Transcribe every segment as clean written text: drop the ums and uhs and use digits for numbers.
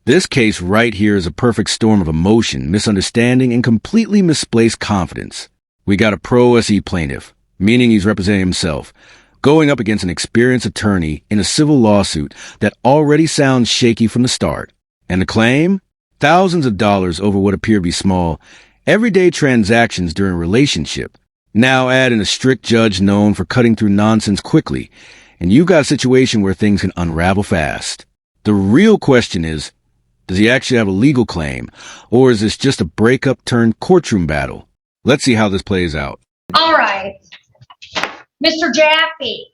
This case right here is a perfect storm of emotion, misunderstanding, and completely misplaced confidence. We got a pro SE plaintiff, meaning he's representing himself, going up against an experienced attorney in a civil lawsuit that already sounds shaky from the start. And the claim? Thousands of dollars over what appear to be small, everyday transactions during a relationship. Now add in a strict judge known for cutting through nonsense quickly, and you've got a situation where things can unravel fast. The real question is, does he actually have a legal claim, or is this just a breakup turned courtroom battle? Let's see how this plays out. All right. Mr. Jaffe.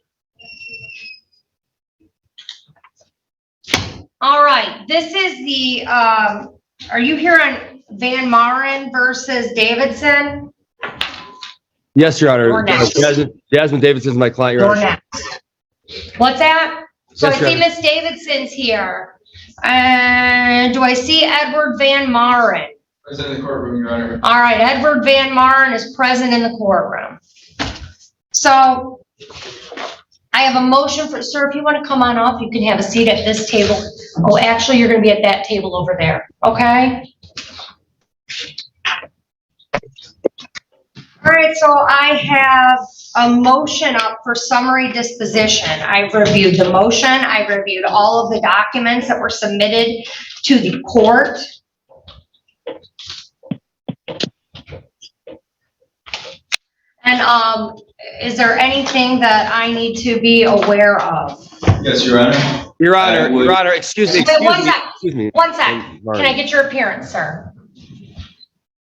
All right. This is the, are you here on Van Maren versus Davidson? Yes, Your Honor. Jasmine Davidson's my client, Your Honor. What's that? So Yes, I see Miss Davidson's here. And do I see Edward Van Maren? Present in the courtroom, Your Honor. All right, Edward Van Maren is present in the courtroom. So I have a motion for, sir, if you want to come on up, you can have a seat at this table. Oh, actually, you're going to be at that table over there, okay? All right, so I have a motion up for summary disposition. I've reviewed the motion. I reviewed all of the documents that were submitted to the court. And is there anything that I need to be aware of? Yes, Your Honor. Your Honor, excuse me. One sec. Can I get your appearance, sir?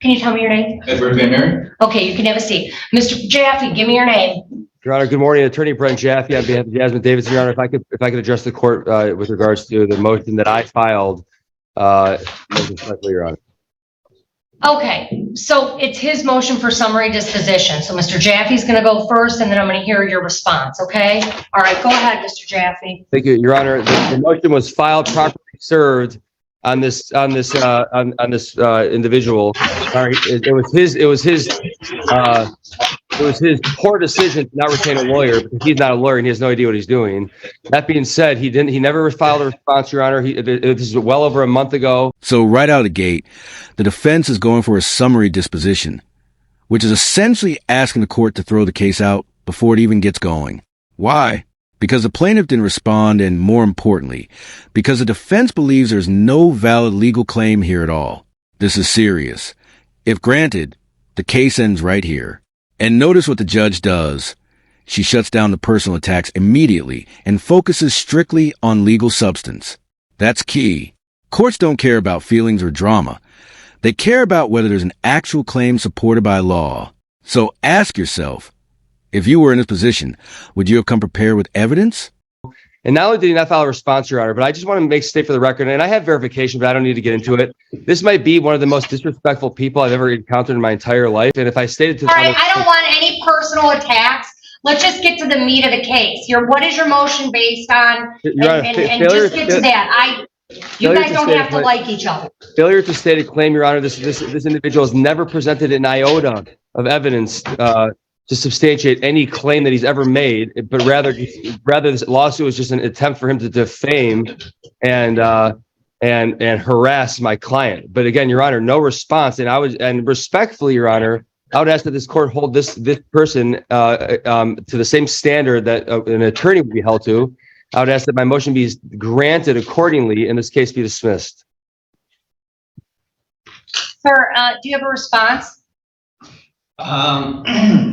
Can you tell me your name? Edward Van Maren. Okay, you can have a seat. Mr. Jaffe, give me your name. Your Honor, good morning. Attorney Brent Jaffe on behalf of Jasmine Davidson. Your Honor, if I could address the court with regards to the motion that I filed, Your Honor. Okay, so it's his motion for summary disposition. So Mr. Jaffe's going to go first, and then I'm going to hear your response. Okay. All right, go ahead, Mr. Jaffe. Thank you, Your Honor. The motion was filed, properly served on this individual. Sorry, it was his poor decision to not retain a lawyer because he's not a lawyer and he has no idea what he's doing. That being said, he never filed a response, Your Honor. This is well over a month ago. So right out of the gate, the defense is going for a summary disposition, which is essentially asking the court to throw the case out before it even gets going. Why? Because the plaintiff didn't respond, and more importantly, because the defense believes there's no valid legal claim here at all. This is serious. If granted, the case ends right here. And notice what the judge does. She shuts down the personal attacks immediately and focuses strictly on legal substance. That's key. Courts don't care about feelings or drama. They care about whether there's an actual claim supported by law. So ask yourself, if you were in this position, would you have come prepared with evidence? And not only did he not file a response, Your Honor, but I just want to state for the record, and I have verification, but I don't need to get into it. This might be one of the most disrespectful people I've ever encountered in my entire life. And if I stated to... All right, I don't want any personal attacks. Let's just get to the meat of the case. What is your motion based on? And just get to that. You guys don't have to like each other. Failure to state a claim, Your Honor. This individual has never presented an iota of evidence to substantiate any claim that he's ever made, but rather this lawsuit was just an attempt for him to defame and harass my client. But again, Your Honor, no response. And respectfully, Your Honor, I would ask that this court hold this person to the same standard that an attorney would be held to. I would ask that my motion be granted accordingly, and this case be dismissed. Sir, do you have a response?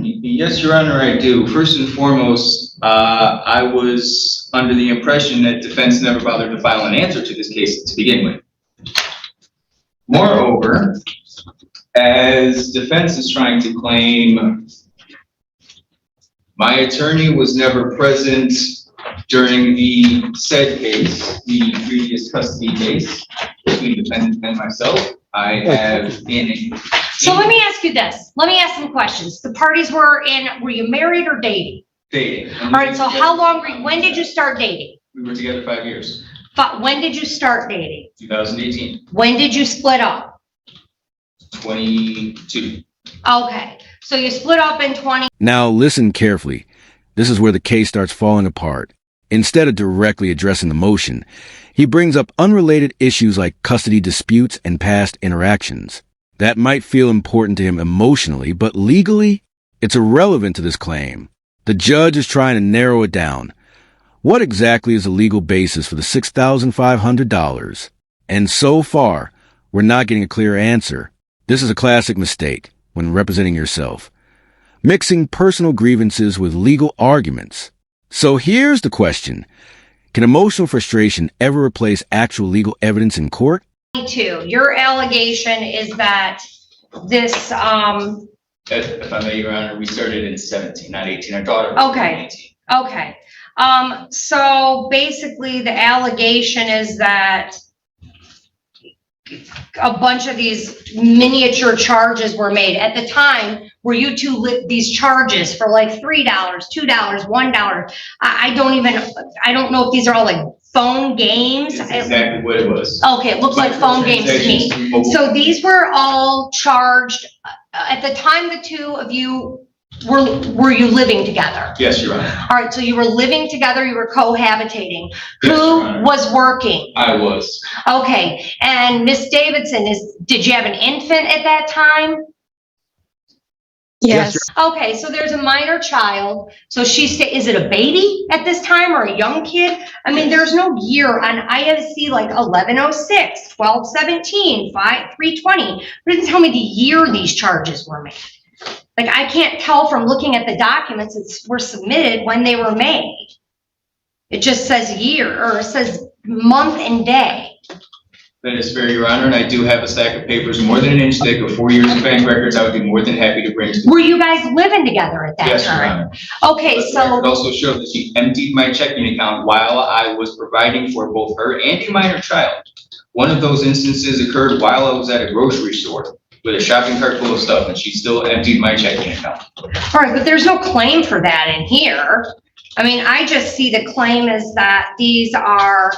Yes, Your Honor, I do. First and foremost, I was under the impression that defense never bothered to file an answer to this case to begin with. Moreover, as defense is trying to claim, my attorney was never present during the said case, the previous custody case between defendant and myself. I have been... So let me ask you this. Let me ask some questions. The parties were you married or dating? Dating. All right, so how long, when did you start dating? We were together 5 years. When did you start dating? 2018. When did you split up? 22. Okay, so you split up in 20. Now listen carefully. This is where the case starts falling apart. Instead of directly addressing the motion, he brings up unrelated issues like custody disputes and past interactions. That might feel important to him emotionally, but legally, it's irrelevant to this claim. The judge is trying to narrow it down. What exactly is the legal basis for the $6,500? And so far, we're not getting a clear answer. This is a classic mistake when representing yourself. Mixing personal grievances with legal arguments. So here's the question. Can emotional frustration ever replace actual legal evidence in court? Your allegation is that this, If I may, Your Honor, we started in 17, not 18. Our daughter was Okay. 18. okay. So basically the allegation is that a bunch of these miniature charges were made. At the time, were you two lit these charges for like $3, $2, $1? I don't know if these are all like phone games. It's exactly what it was. Okay, it looks like phone games to me. So these were all charged, at the time the two of you were you living together? Yes, Your Honor. All right, so you were living together, you were cohabitating. Yes, Who Your Honor. was working? I was. Okay, and Miss Davidson, did you have an infant at that time? Yes. Okay, so there's a minor child. So is it a baby at this time or a young kid? I mean, there's no year on ISC like 1106, 1217, 320. It didn't tell me the year these charges were made. Like, I can't tell from looking at the documents that were submitted when they were made. It just says year, or it says month and day. That is fair, Your Honor, and I do have a stack of papers more than an inch thick of 4 years of bank records. I would be more than happy to bring to Were you guys living together at that Yes, Your time? Honor. Okay, But so. the record also showed that she emptied my checking account while I was providing for both her and a minor child. One of those instances occurred while I was at a grocery store with a shopping cart full of stuff, and she still emptied my checking account. All right, but there's no claim for that in here. I mean, I just see the claim is that I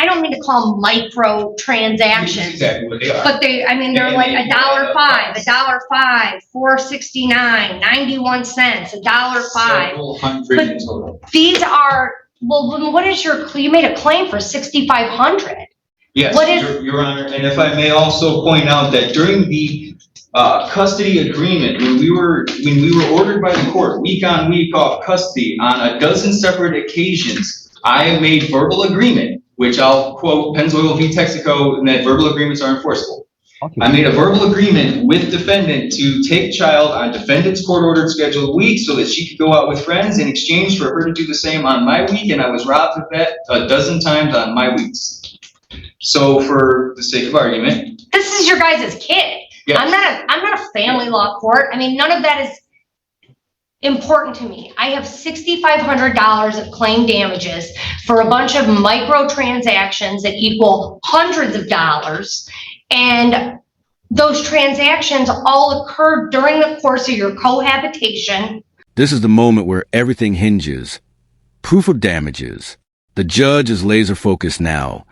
don't mean to call them micro transactions, Exactly what they are. but they're like $1.05, $1.05, $4.69, 91 cents, $1.05. Several hundred in total. These are, well, what is you made a claim for $6,500. Yes, What is- Your Honor, and if I may also point out that during the custody agreement, when we were ordered by the court week on week off custody on a dozen separate occasions, I made verbal agreement, which I'll quote Pennzoil v. Texaco, and that verbal agreements are enforceable. I made a verbal agreement with defendant to take child on defendant's court-ordered scheduled week so that she could go out with friends in exchange for her to do the same on my week, and I was robbed of that a dozen times on my weeks. So for the sake of argument. This is your guys' kid. Yes. I'm not a family law court. I mean, none of that is important to me. I have $6,500 of claim damages for a bunch of micro transactions that equal hundreds of dollars. And those transactions all occurred during the course of your cohabitation. This is the moment where everything hinges. Proof of damages. The judge is laser focused now.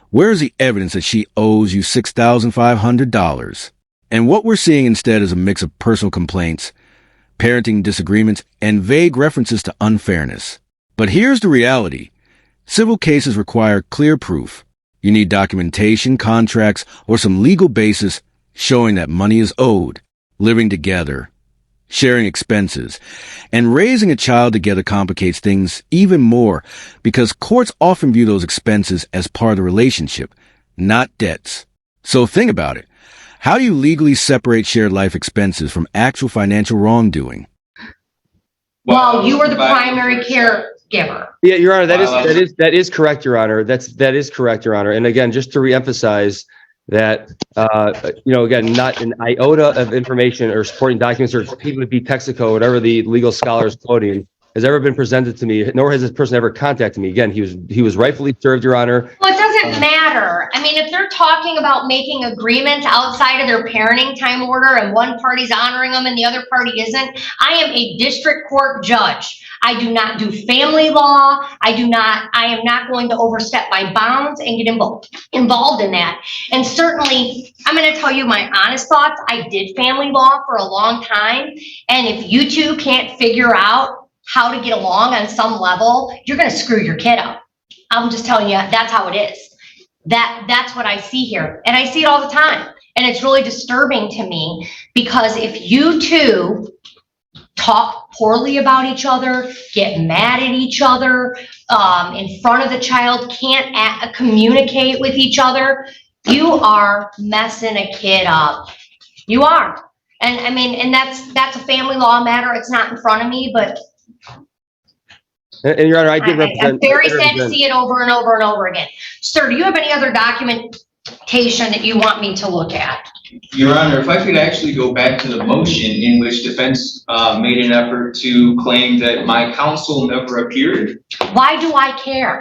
Where is the evidence that she owes you $6,500? And what we're seeing instead is a mix of personal complaints, parenting disagreements, and vague references to unfairness. But here's the reality. Civil cases require clear proof. You need documentation, contracts, or some legal basis showing that money is owed. Living together, sharing expenses, and raising a child together complicates things even more because courts often view those expenses as part of the relationship, not debts. So think about it. How do you legally separate shared life expenses from actual financial wrongdoing? Well, you were the primary caregiver. Yeah, Your Honor, that is correct, Your Honor. That is correct, Your Honor. And again, just to reemphasize that, again, not an iota of information or supporting documents or even be Texaco, whatever the legal scholar is quoting, has ever been presented to me, nor has this person ever contacted me. Again, he was rightfully served, Your Honor. Well, it doesn't matter. I mean, if they're talking about making agreements outside of their parenting time order and one party's honoring them and the other party isn't, I am a district court judge. I do not do family law. I am not going to overstep my bounds and get involved in that. And certainly, I'm going to tell you my honest thoughts. I did family law for a long time. And if you two can't figure out how to get along on some level, you're going to screw your kid up. I'm just telling you, that's how it is. That's what I see here. And I see it all the time. And it's really disturbing to me because if you two talk poorly about each other, get mad at each other, in front of the child, can't communicate with each other, you are messing a kid up. You are. And I mean, and that's a family law matter. It's not in front of me, but And Your Honor, I did represent. I'm very sad to see it over and over and over again. Sir, do you have any other documentation that you want me to look at? Your Honor, if I could actually go back to the motion in which defense made an effort to claim that my counsel never appeared. Why do I care?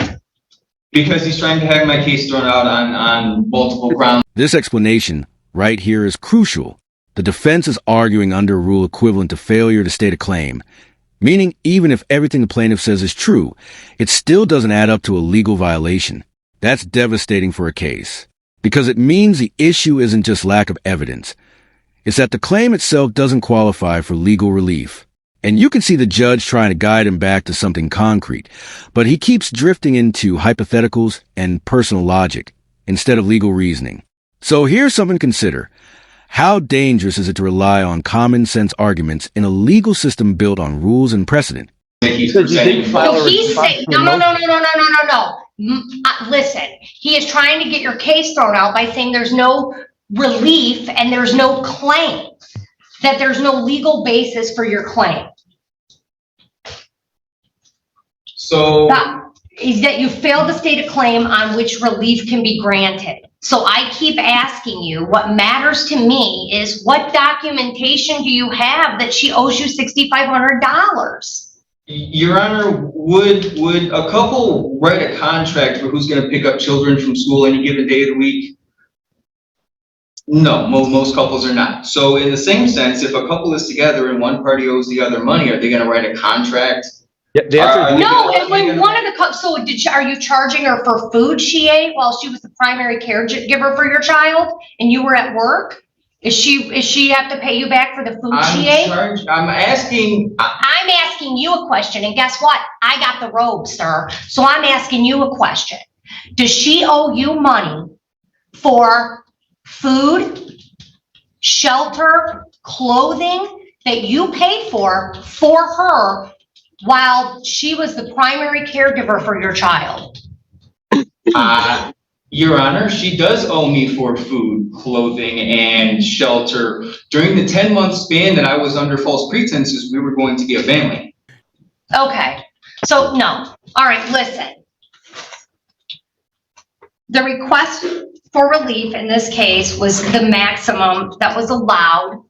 Because he's trying to have my case thrown out on multiple grounds. This explanation right here is crucial. The defense is arguing under a rule equivalent to failure to state a claim, meaning even if everything the plaintiff says is true, it still doesn't add up to a legal violation. That's devastating for a case, because it means the issue isn't just lack of evidence. It's that the claim itself doesn't qualify for legal relief. And you can see the judge trying to guide him back to something concrete, but he keeps drifting into hypotheticals and personal logic instead of legal reasoning. So here's something to consider. How dangerous is it to rely on common sense arguments in a legal system built on rules and precedent? He's saying, no. Listen, he is trying to get your case thrown out by saying there's no relief and there's no claim, that there's no legal basis for your claim. So is that you failed to state a claim on which relief can be granted. So I keep asking you, what matters to me is what documentation do you have that she owes you $6,500? Your Honor, would a couple write a contract for who's going to pick up children from school any given day of the week? No, most couples are not. So in the same sense, if a couple is together and one party owes the other money, are they going to write a contract? Yeah, no, and when one of the couples, so are you charging her for food she ate while she was the primary caregiver for your child and you were at work? Is she have to pay you back for the food she ate? I'm asking you a question, and guess what? I got the robe, sir. So I'm asking you a question. Does she owe you money for food, shelter, clothing that you paid for her while she was the primary caregiver for your child? Your Honor, she does owe me for food, clothing, and shelter. During the 10-month span that I was under false pretenses, we were going to be a family. Okay, so no. All right, listen. The request for relief in this case was the maximum that was allowed.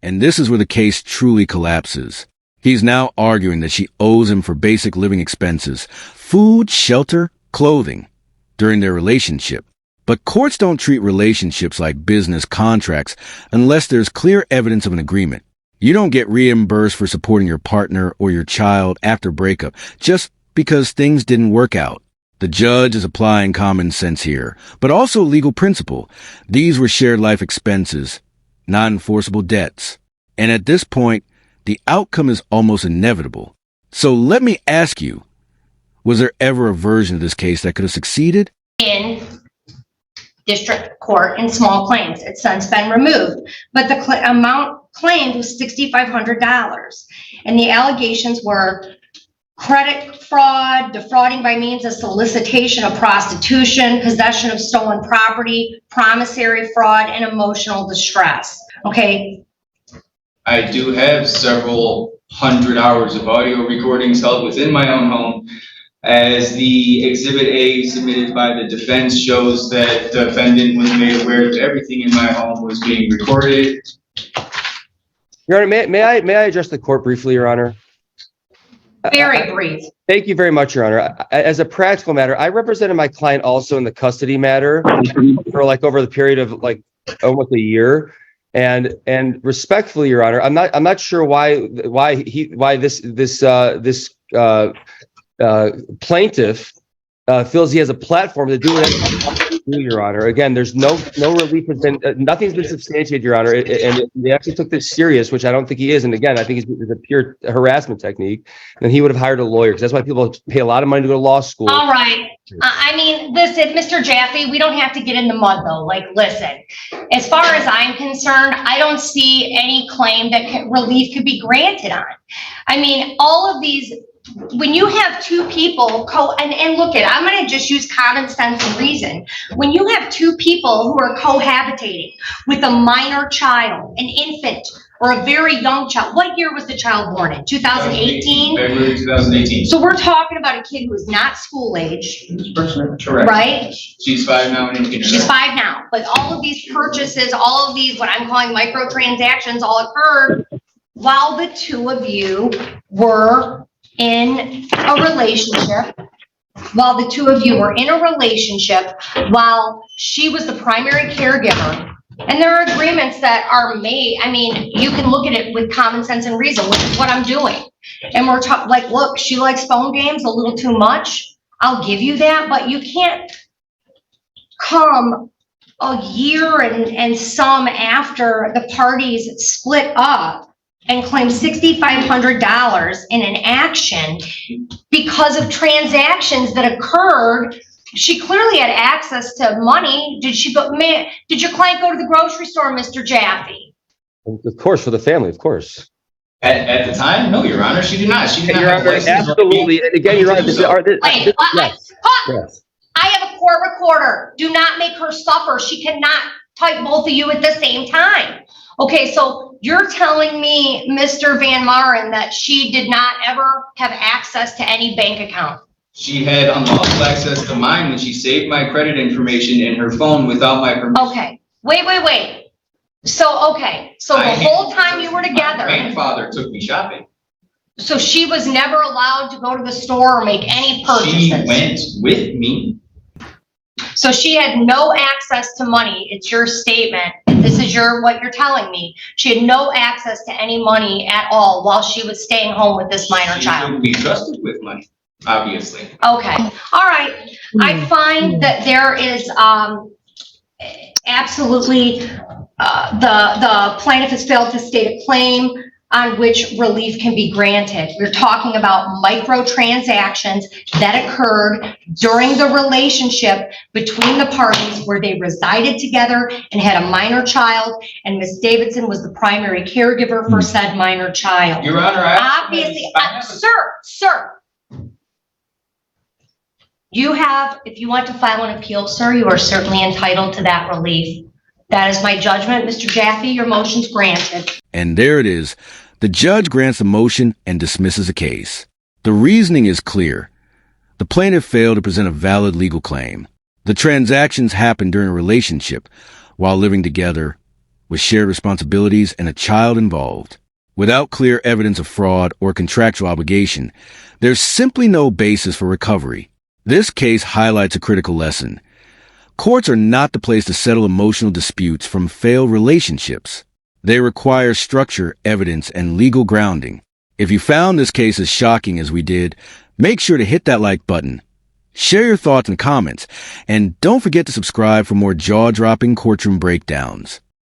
And this is where the case truly collapses. He's now arguing that she owes him for basic living expenses, food, shelter, clothing, during their relationship. But courts don't treat relationships like business contracts unless there's clear evidence of an agreement. You don't get reimbursed for supporting your partner or your child after breakup just because things didn't work out. The judge is applying common sense here, but also legal principle. These were shared life expenses, not enforceable debts. And at this point, the outcome is almost inevitable. So let me ask you, was there ever a version of this case that could have succeeded? In district court in small claims. It's since been removed, but the amount claimed was $6,500. And the allegations were credit fraud, defrauding by means of solicitation of prostitution, possession of stolen property, promissory fraud, and emotional distress. Okay. I do have several hundred hours of audio recordings held within my own home, as the Exhibit A submitted by the defense shows that the defendant was made aware that everything in my home was being recorded. Your Honor, may I address the court briefly, Your Honor? Very brief. Thank you very much, Your Honor. As a practical matter, I represented my client also in the custody matter for like over the period of like almost a year. And respectfully, Your Honor, I'm not sure why this plaintiff feels he has a platform to do whatever he wants to do, Your Honor. Again, there's no relief has been, nothing's been substantiated, Your Honor. And if he actually took this serious, which I don't think he is. And again, I think it's a pure harassment technique. Then he would have hired a lawyer, because that's why people pay a lot of money to go to law school. All right. I mean, listen, Mr. Jaffe, we don't have to get in the mud though. Like, listen, as far as I'm concerned, I don't see any claim that relief could be granted on. I mean, all of these, when you have two people and look at, I'm going to just use common sense and reason. When you have two people who are cohabitating with a minor child, an infant, or a very young child, what year was the child born in? 2018? February 2018. So we're talking about a kid who is not school age, Correct. right? She's 5 now and in kindergarten. She's 5 now, but all of these purchases, all of these, what I'm calling microtransactions, all occurred while the two of you were in a relationship, while she was the primary caregiver. And there are agreements that are made. I mean, you can look at it with common sense and reason, which is what I'm doing. And we're talking like, look, she likes phone games a little too much. I'll give you that, but you can't come a year and some after the parties split up and claim $6,500 in an action because of transactions that occurred. She clearly had access to money. Did your client go to the grocery store, Mr. Jaffe? Of course, for the family, of course. At the time, no, Your Honor, she did not. She did not. Your Honor, absolutely. And again, Your Honor, Yes. I have a court recorder. Do not make her suffer. She cannot type both of you at the same time. Okay, so you're telling me, Mr. Van Maren, that she did not ever have access to any bank account? She had unlawful access to mine when she saved my credit information in her phone without my permission. Okay, wait. So the whole time you were together. My grandfather took me shopping. So she was never allowed to go to the store or make any purchases? She went with me. So she had no access to money. It's your statement. This is what you're telling me. She had no access to any money at all while she was staying home with this minor child. She could be trusted with money, obviously. Okay. All right. I find that there is absolutely the plaintiff has failed to state a claim on which relief can be granted. We're talking about microtransactions that occurred during the relationship between the parties where they resided together and had a minor child, and Ms. Davidson was the primary caregiver for said minor child. Your Honor, sir, you have, if you want to file an appeal, sir, you are certainly entitled to that relief. That is my judgment. Mr. Jaffe, your motion's granted. And there it is. The judge grants the motion and dismisses the case. The reasoning is clear. The plaintiff failed to present a valid legal claim. The transactions happened during a relationship while living together with shared responsibilities and a child involved. Without clear evidence of fraud or contractual obligation, there's simply no basis for recovery. This case highlights a critical lesson. Courts are not the place to settle emotional disputes from failed relationships. They require structure, evidence, and legal grounding. If you found this case as shocking as we did, make sure to hit that like button. Share your thoughts and comments, and don't forget to subscribe for more jaw-dropping courtroom breakdowns.